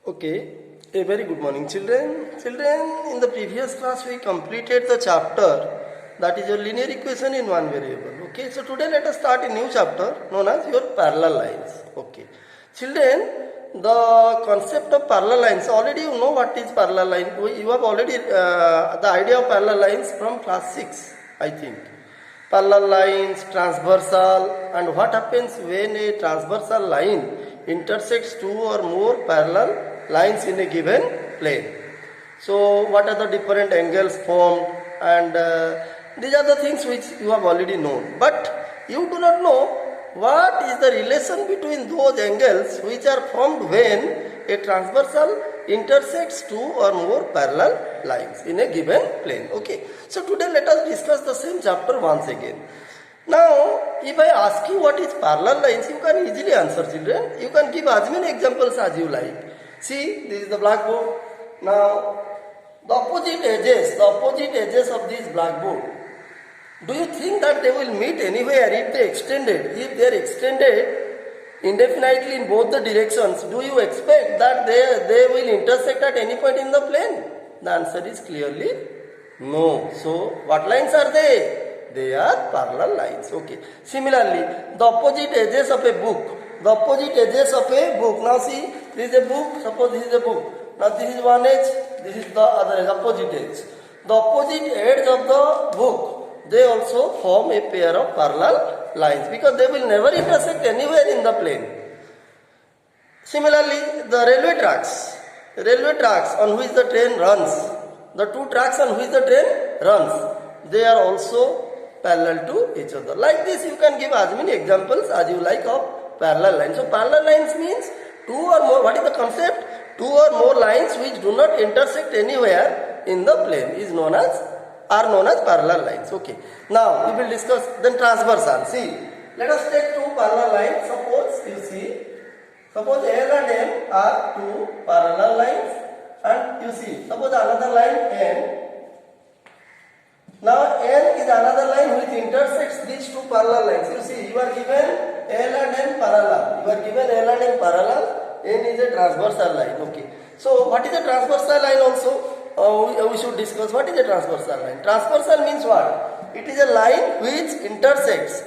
Okay, a very good morning, children. Children, in the previous class we completed the chapter that is your linear equation in one variable. Okay, so today let us start a new chapter known as your parallel lines. Okay, children, the concept of parallel lines, already you know what is parallel line. You have already the idea of parallel lines from class 6, I think. Parallel lines, transversal, and what happens when a transversal line intersects two or more parallel lines in a given plane. So what are the different angles formed, and these are the things which you have already known, but you do not know what is the relation between those angles which are formed when a transversal intersects two or more parallel lines in a given plane. Okay, so today let us discuss the same chapter once again. Now, if I ask you what is parallel lines, you can easily answer, children. You can give as many examples as you like. See, this is the blackboard. Now, the opposite edges of this blackboard, do you think that they will meet anywhere if they are extended indefinitely in both the directions? Do you expect that they will intersect at any point in the plane? The answer is clearly no. So, what lines are they? They are parallel lines. Okay. Similarly, the opposite edges of a book. Now see, this is a book. Suppose this is a book. Now this is one edge. This is the other edge, opposite edge. The opposite edge of the book, they also form a pair of parallel lines because they will never intersect anywhere in the plane. Similarly, the railway tracks on which the train runs, the two tracks on which the train runs, they are also parallel to each other. Like this, you can give as many examples as you like of parallel lines. So parallel lines means two or more. What is the concept? Two or more lines which do not intersect anywhere in the plane are known as parallel lines. Okay. Now we will discuss then transversal. See, let us take two parallel lines. Suppose L and M are two parallel lines, and you see, suppose another line N. Now N is another line which intersects these two parallel lines. You see, you are given L and N parallel. N is a transversal line. Okay. So what is a transversal line also? We should discuss what is a transversal line. Transversal means what? It is a line which intersects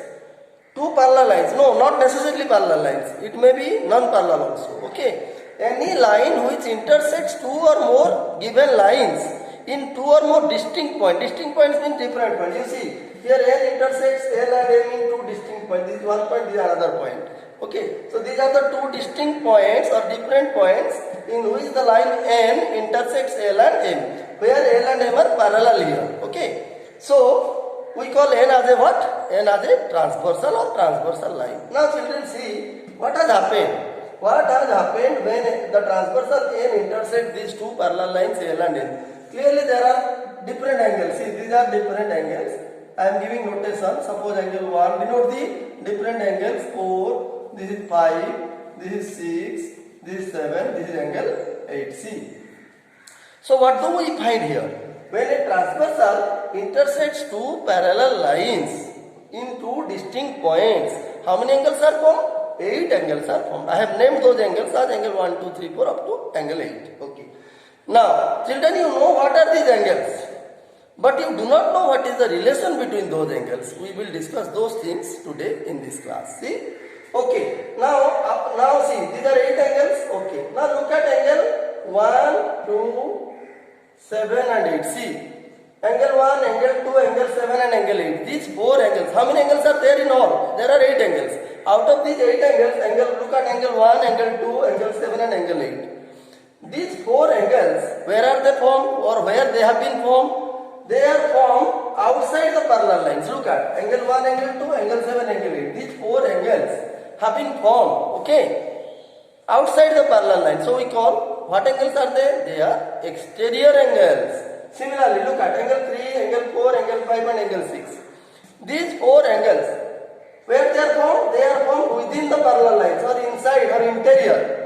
two parallel lines. No, not necessarily parallel lines. It may be non-parallel also. Okay. Any line which intersects two or more given lines in two or more distinct points. Distinct points mean different points. You see, here N intersects L and M in two distinct points. This is one point, this is another point. Okay, so these are the two distinct points or different points in which the line N intersects L and M, where L and M are parallel here. Okay, so we call N as a what? N as a transversal line. Now children, see what has happened. What has happened when the transversal N intersects these two parallel lines L and M? Clearly there are different angles. See, these are different angles. I am giving notation. Suppose angle 1, denote the different angles. 4, this is 5, this is 6, this is 7, this is angle 8. See. So what do we find here? When a transversal intersects two parallel lines in two distinct points, how many angles are formed? 8 angles are formed. I have named those angles as angle 1, 2, 3, 4 up to angle 8. Okay. Now, children, you know what are these angles, but you do not know what is the relation between those angles. We will discuss those things today in this class. See? Okay. Now see, these are 8 angles. Okay. Now look at angle 1, 2, 7 and 8. See? Angle 1, angle 2, angle 7 and angle 8. These 4 angles. How many angles are there in all? There are 8 angles. Out of these 8 angles, look at angle 1, angle 2, angle 7 and angle 8. These 4 angles, where are they formed or where they have been formed? They are formed outside the parallel lines. Look at angle 1, angle 2, angle 7, angle 8. These 4 angles have been formed, okay, outside the parallel line. So we call, what angles are they? They are exterior angles. Similarly, look at angle 3, angle 4, angle 5 and angle 6. These 4 angles, where they are formed? They are formed within the parallel lines or inside or interior.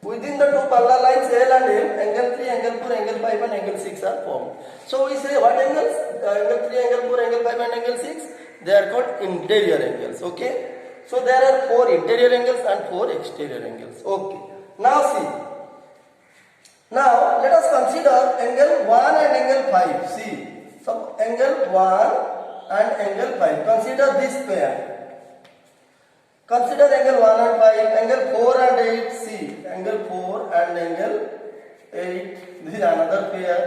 Within the two parallel lines L and M, angle 3, angle 4, angle 5 and angle 6 are formed. So we say what angles? Angle 3, angle 4, angle 5 and angle 6, they are called interior angles. Okay. So there are 4 interior angles and 4 exterior angles. Okay. Now see, Now let us consider angle 1 and angle 5. See, so angle 1 and angle 5. Consider this pair. Consider angle 1 and 5, angle 4 and 8. See, angle 4 and angle 8. This is another pair.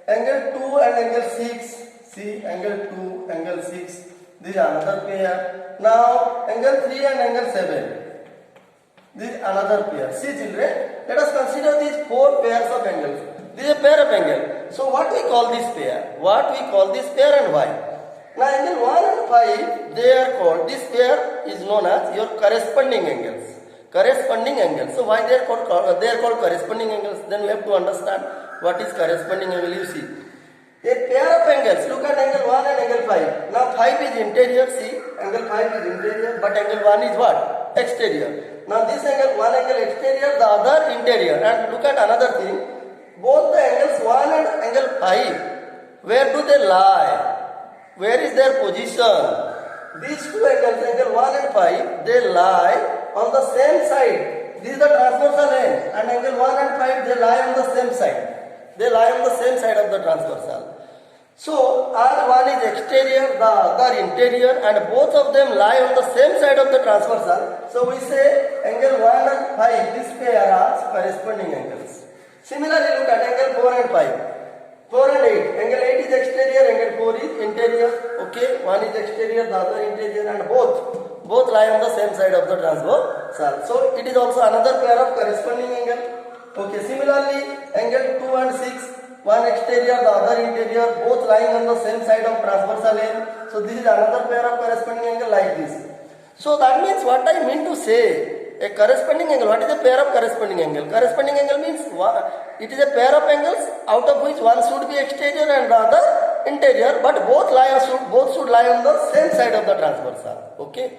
Angle 2 and angle 6. See, angle 2, angle 6. This is another pair. Now angle 3 and angle 7. This is another pair. See children, let us consider these four pairs of angles. This is a pair of angles. So what we call this pair? What we call this pair and why? Now angle 1 and 5, they are called, this pair is known as your corresponding angles. Corresponding angles. So why they are called corresponding angles? Then we have to understand what is corresponding angle. You see, a pair of angles, look at angle 1 and angle 5. Now 5 is interior, see, angle 5 is interior, but angle 1 is what? Exterior. Now this angle, one angle exterior, the other interior. And look at another thing, both the angles 1 and angle 5, where do they lie? Where is their position? These two angles, angle 1 and 5, they lie on the same side. This is the transversal end, and angle 1 and 5, they lie on the same side. They lie on the same side of the transversal. So R1 is exterior, the other interior, and both of them lie on the same side of the transversal. So we say angle 1 and 5, this pair are corresponding angles. Similarly, look at angle 4 and 5. 4 and 8. Angle 8 is exterior, angle 4 is interior. Okay, one is exterior, the other interior, and both lie on the same side of the transversal. So it is also another pair of corresponding angle. Okay, similarly, angle 2 and 6. One exterior, the other interior, both lying on the same side of transversal end. So this is another pair of corresponding angle like this. So that means what I mean to say, a corresponding angle. What is a pair of corresponding angle? Corresponding angle means it is a pair of angles out of which one should be exterior and the other interior, but both should lie on the same side of the transversal. Okay.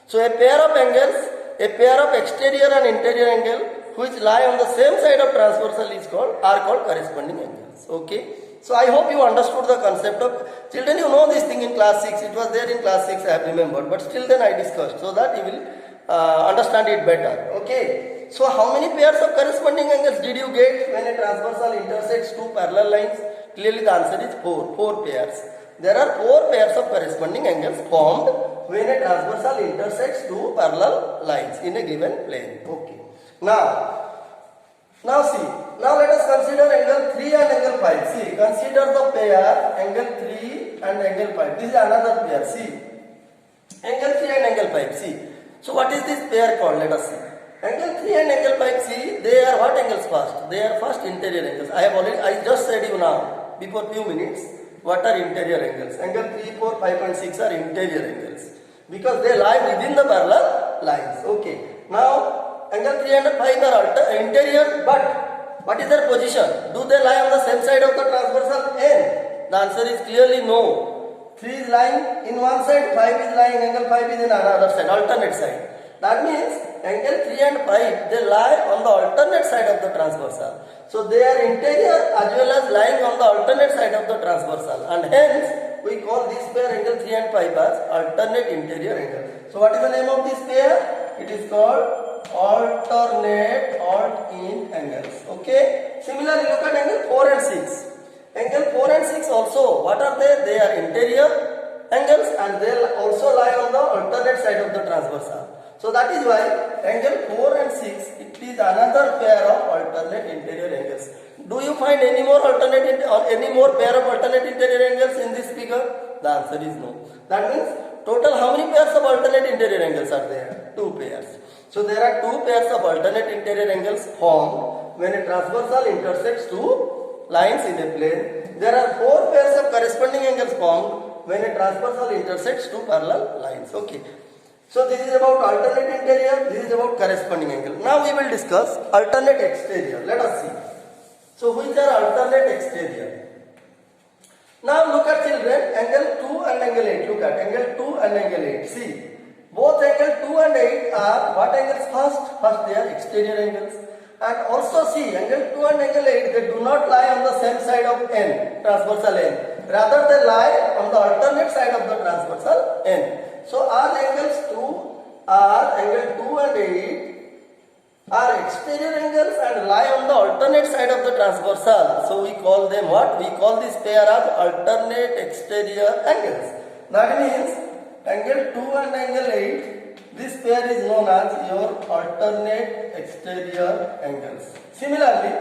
So a pair of angles, a pair of exterior and interior angle which lie on the same side of transversal are called corresponding angles. Okay. So I hope you understood the concept of, children, you know this thing in class 6, it was there in class 6, I have remembered, but still then I discussed so that you will understand it better. Okay. So how many pairs of corresponding angles did you get when a transversal intersects two parallel lines? Clearly the answer is 4 pairs. There are 4 pairs of corresponding angles formed when a transversal intersects two parallel lines in a given plane. Okay. Now see, now let us consider angle 3 and angle 5. See, consider the pair angle 3 and angle 5. This is another pair. See, angle 3 and angle 5. See, so what is this pair called? Let us see. Angle 3 and angle 5. See, they are what angles first? They are first interior angles. I just said you now before few minutes what are interior angles. Angle 3, 4, 5 and 6 are interior angles because they lie within the parallel lines. Okay. Now angle 3 and 5 are interior, but what is their position? Do they lie on the same side of the transversal end? The answer is clearly no. 3 is lying in one side, 5 is lying, angle 5 is in another side, alternate side. That means angle 3 and 5, they lie on the alternate side of the transversal. So they are interior as well as lying on the alternate side of the transversal, and hence we call this pair angle 3 and 5 as alternate interior angle. So what is the name of this pair? It is called alternate alt-in angles. Okay. Similarly, look at angle 4 and 6. Angle 4 and 6 also, what are they? They are interior angles and they also lie on the alternate side of the transversal. So that is why angle 4 and 6, it is another pair of alternate interior angles. Do you find any more pair of alternate interior angles in this figure? The answer is no. That means total how many pairs of alternate interior angles are there? 2 pairs. So there are 2 pairs of alternate interior angles formed when a transversal intersects two lines in a plane. There are 4 pairs of corresponding angles formed when a transversal intersects two parallel lines. Okay. So this is about alternate interior, this is about corresponding angle. Now we will discuss alternate exterior. Let us see. So which are alternate exterior? Now look at children, angle 2 and angle 8. Look at angle 2 and angle 8. See, both angle 2 and 8 are what angles first? First they are exterior angles. And also see, angle 2 and angle 8, they do not lie on the same side of n, transversal n. Rather they lie on the alternate side of the transversal n. So our angles 2 are angle 2 and 8 are exterior angles and lie on the alternate side of the transversal. So we call them what? We call this pair as alternate exterior angles. That means angle 2 and angle 8, this pair is known as your alternate exterior angles. Similarly,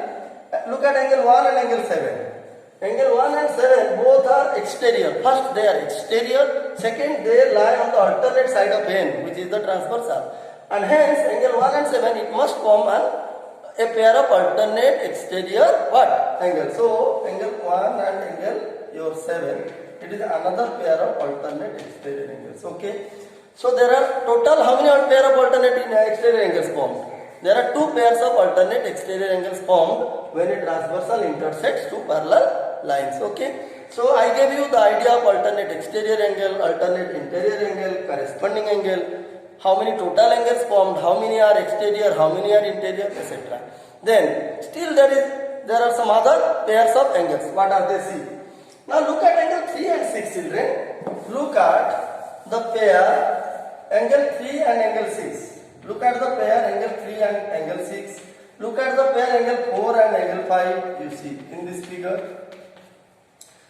look at angle 1 and angle 7. Angle 1 and 7 both are exterior. First they are exterior, second they lie on the alternate side of N, which is the transversal. And hence angle 1 and 7 it must form a pair of alternate exterior what? Angle. So angle 1 and angle your 7, it is another pair of alternate exterior angles. Okay. So there are total how many pair of alternate exterior angles formed? There are two pairs of alternate exterior angles formed when a transversal intersects two parallel lines. Okay. So I gave you the idea of alternate exterior angle, alternate interior angle, corresponding angle, how many total angles formed, how many are exterior, how many are interior, etc. Then still there are some other pairs of angles. What are they? See. Now look at angle 3 and 6, children. Look at the pair angle 3 and angle 6. Look at the pair angle 3 and angle 6. Look at the pair angle 4 and angle 5. You see in this figure.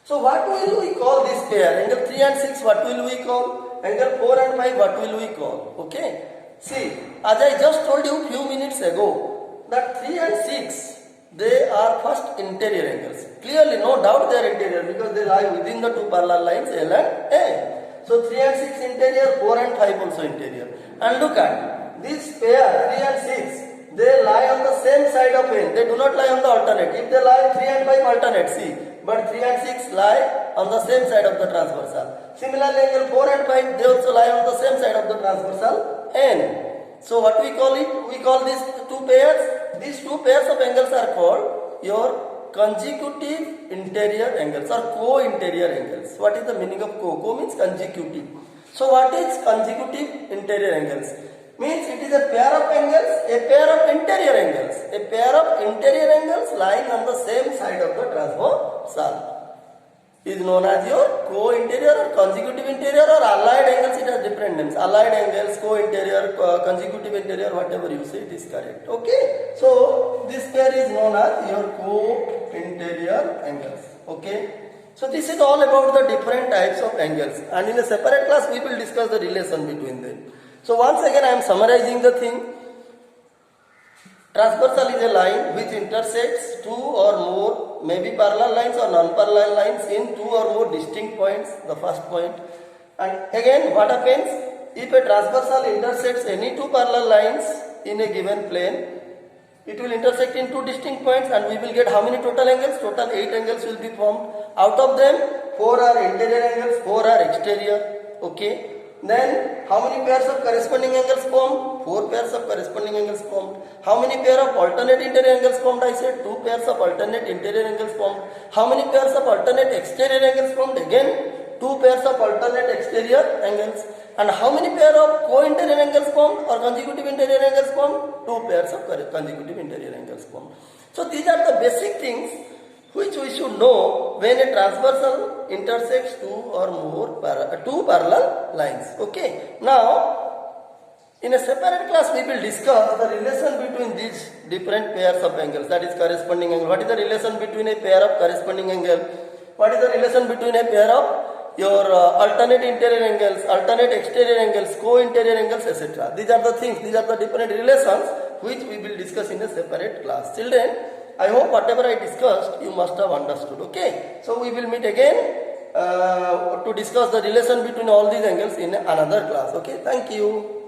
So what will we call this pair? Angle 3 and 6, what will we call? Angle 4 and 5, what will we call? Okay. See, as I just told you few minutes ago, that 3 and 6, they are first interior angles. Clearly, no doubt they are interior because they lie within the two parallel lines L and A. So 3 and 6 interior, 4 and 5 also interior. And look at this pair, 3 and 6, they lie on the same side of N. They do not lie on the alternate. If they lie 3 and 5 alternate, see. But 3 and 6 lie on the same side of the transversal. Similarly, angle 4 and 5, they also lie on the same side of the transversal N. So what we call it? We call these two pairs. These two pairs of angles are called your consecutive interior angles or co-interior angles. What is the meaning of co? Co means consecutive. So what is consecutive interior angles? Means it is a pair of angles, a pair of interior angles. A pair of interior angles lying on the same side of the transversal is known as your co-interior or consecutive interior or allied angles. It has different names. Allied angles, co-interior, consecutive interior, whatever you say, it is correct. Okay. So this pair is known as your co-interior angles. Okay. So this is all about the different types of angles, and in a separate class we will discuss the relation between them. So once again I am summarizing the thing. Transversal is a line which intersects two or more, maybe parallel lines or non-parallel lines in two or more distinct points, the first point. And again what happens? If a transversal intersects any two parallel lines in a given plane, it will intersect in two distinct points and we will get how many total angles? Total 8 angles will be formed. Out of them, 4 are interior angles, 4 are exterior. Okay. Then how many pairs of corresponding angles formed? 4 pairs of corresponding angles formed. How many pair of alternate interior angles formed? I said 2 pairs of alternate interior angles formed. How many pairs of alternate exterior angles formed? Again 2 pairs of alternate exterior angles. And how many pair of co-interior angles formed or consecutive interior angles formed? 2 pairs of consecutive interior angles formed. So these are the basic things which we should know when a transversal intersects two or more parallel lines. Okay. Now, in a separate class we will discuss the relation between these different pairs of angles, that is corresponding angle. What is the relation between a pair of corresponding angle? What is the relation between a pair of your alternate interior angles, alternate exterior angles, co-interior angles, etc. These are the things, these are the different relations which we will discuss in a separate class. Children, I hope whatever I discussed you must have understood. Okay. So we will meet again to discuss the relation between all these angles in another class. Okay. Thank you.